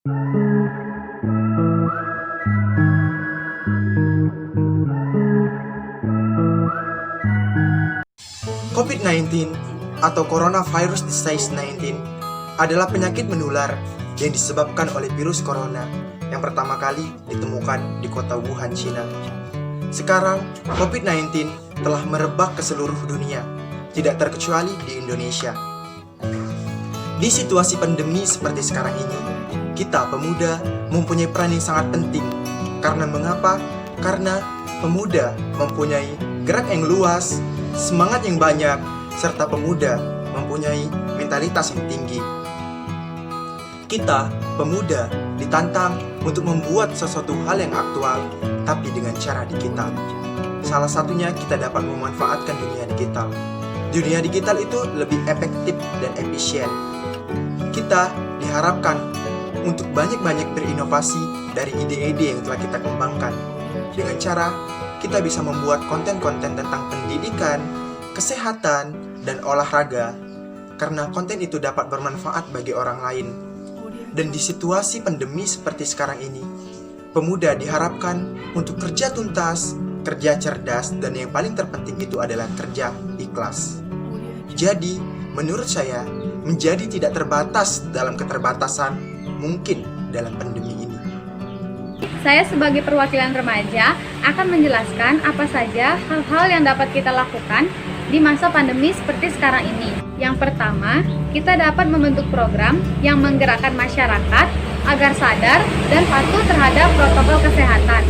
COVID-19 atau Coronavirus Disease 19 adalah penyakit menular yang disebabkan oleh virus corona yang pertama kali ditemukan di kota Wuhan, China. Sekarang, COVID-19 telah merebak ke seluruh dunia, tidak terkecuali di Indonesia. Di situasi pandemi seperti sekarang ini, kita pemuda mempunyai peran yang sangat penting. Karena mengapa? Karena pemuda mempunyai gerak yang luas, semangat yang banyak, serta pemuda mempunyai mentalitas yang tinggi. Kita, pemuda, ditantang untuk membuat sesuatu hal yang aktual, tapi dengan cara digital. Salah satunya kita dapat memanfaatkan dunia digital. Dunia digital itu lebih efektif dan efisien. Kita diharapkan untuk banyak-banyak berinovasi dari ide-ide yang telah kita kembangkan. Dengan cara kita bisa membuat konten-konten tentang pendidikan, kesehatan, dan olahraga, karena konten itu dapat bermanfaat bagi orang lain. Dan di situasi pandemi seperti sekarang ini, pemuda diharapkan untuk kerja tuntas, kerja cerdas, dan yang paling terpenting itu adalah kerja ikhlas. Jadi, menurut saya, menjadi tidak terbatas dalam keterbatasan mungkin dalam pandemi ini. Saya sebagai perwakilan remaja akan menjelaskan apa saja hal-hal yang dapat kita lakukan di masa pandemi seperti sekarang ini. Yang pertama, kita dapat membentuk program yang menggerakkan masyarakat agar sadar dan patuh terhadap protokol kesehatan.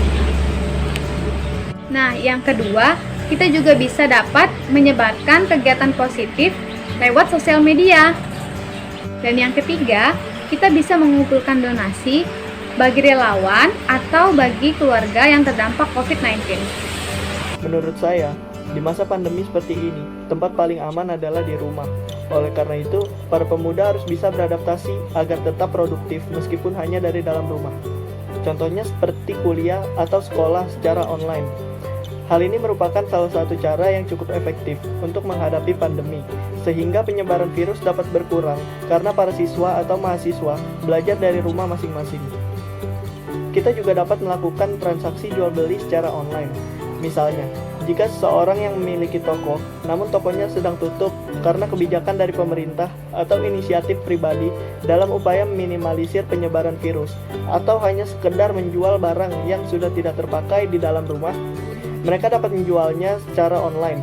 Nah, yang kedua, kita juga bisa dapat menyebarkan kegiatan positif lewat sosial media. Dan yang ketiga, kita bisa mengumpulkan donasi bagi relawan atau bagi keluarga yang terdampak COVID-19. Menurut saya, di masa pandemi seperti ini, tempat paling aman adalah di rumah. Oleh karena itu, para pemuda harus bisa beradaptasi agar tetap produktif meskipun hanya dari dalam rumah. Contohnya seperti kuliah atau sekolah secara online. Hal ini merupakan salah satu cara yang cukup efektif untuk menghadapi pandemi, sehingga penyebaran virus dapat berkurang karena para siswa atau mahasiswa belajar dari rumah masing-masing. Kita juga dapat melakukan transaksi jual beli secara online. Misalnya, jika seseorang yang memiliki toko, namun tokonya sedang tutup karena kebijakan dari pemerintah atau inisiatif pribadi dalam upaya meminimalisir penyebaran virus, atau hanya sekedar menjual barang yang sudah tidak terpakai di dalam rumah, mereka dapat menjualnya secara online,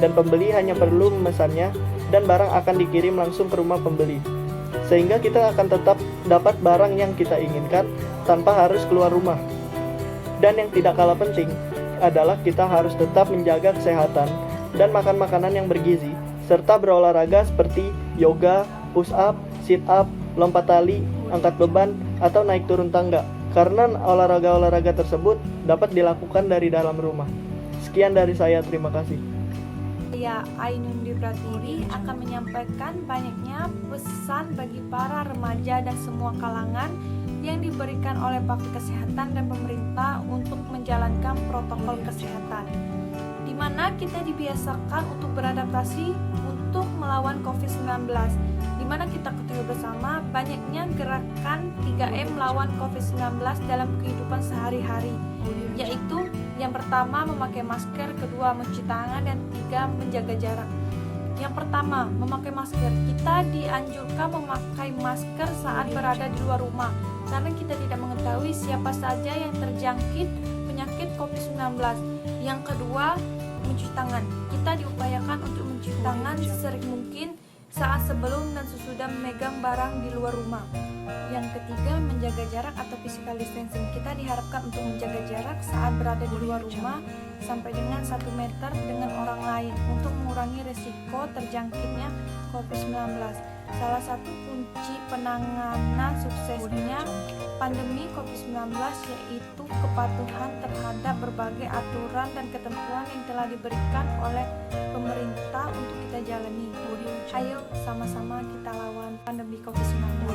dan pembeli hanya perlu memesannya dan barang akan dikirim langsung ke rumah pembeli. Sehingga kita akan tetap dapat barang yang kita inginkan tanpa harus keluar rumah. Dan yang tidak kalah penting adalah kita harus tetap menjaga kesehatan dan makan makanan yang bergizi, serta berolahraga seperti yoga, push up, sit up, lompat tali, angkat beban, atau naik turun tangga. Karena olahraga-olahraga tersebut dapat dilakukan dari dalam rumah. Sekian dari saya, terima kasih. Saya Ainun Pratiwi akan menyampaikan banyaknya pesan bagi para remaja dan semua kalangan yang diberikan oleh Pakar Kesehatan dan pemerintah untuk menjalankan protokol kesehatan, di mana kita dibiasakan untuk beradaptasi untuk melawan COVID-19, di mana kita ketahui bersama banyaknya gerakan 3M melawan COVID-19 dalam kehidupan sehari-hari, yaitu yang pertama memakai masker, kedua mencuci tangan, dan tiga menjaga jarak. Yang pertama, memakai masker. Kita dianjurkan memakai masker saat berada di luar rumah, karena kita tidak mengetahui siapa saja yang terjangkit penyakit COVID-19. Yang kedua, mencuci tangan. Kita diupayakan untuk mencuci tangan sesering mungkin saat sebelum dan sesudah memegang barang di luar rumah. Yang ketiga, menjaga jarak atau physical distancing. Kita diharapkan untuk menjaga jarak saat berada di luar rumah sampai dengan 1 meter dengan orang lain untuk mengurangi risiko terjangkitnya COVID-19. Salah satu kunci penanganan suksesnya pandemi COVID-19 yaitu kepatuhan terhadap berbagai aturan dan ketentuan yang telah diberikan oleh pemerintah untuk kita jalani. Ayo sama-sama kita lawan pandemi COVID-19.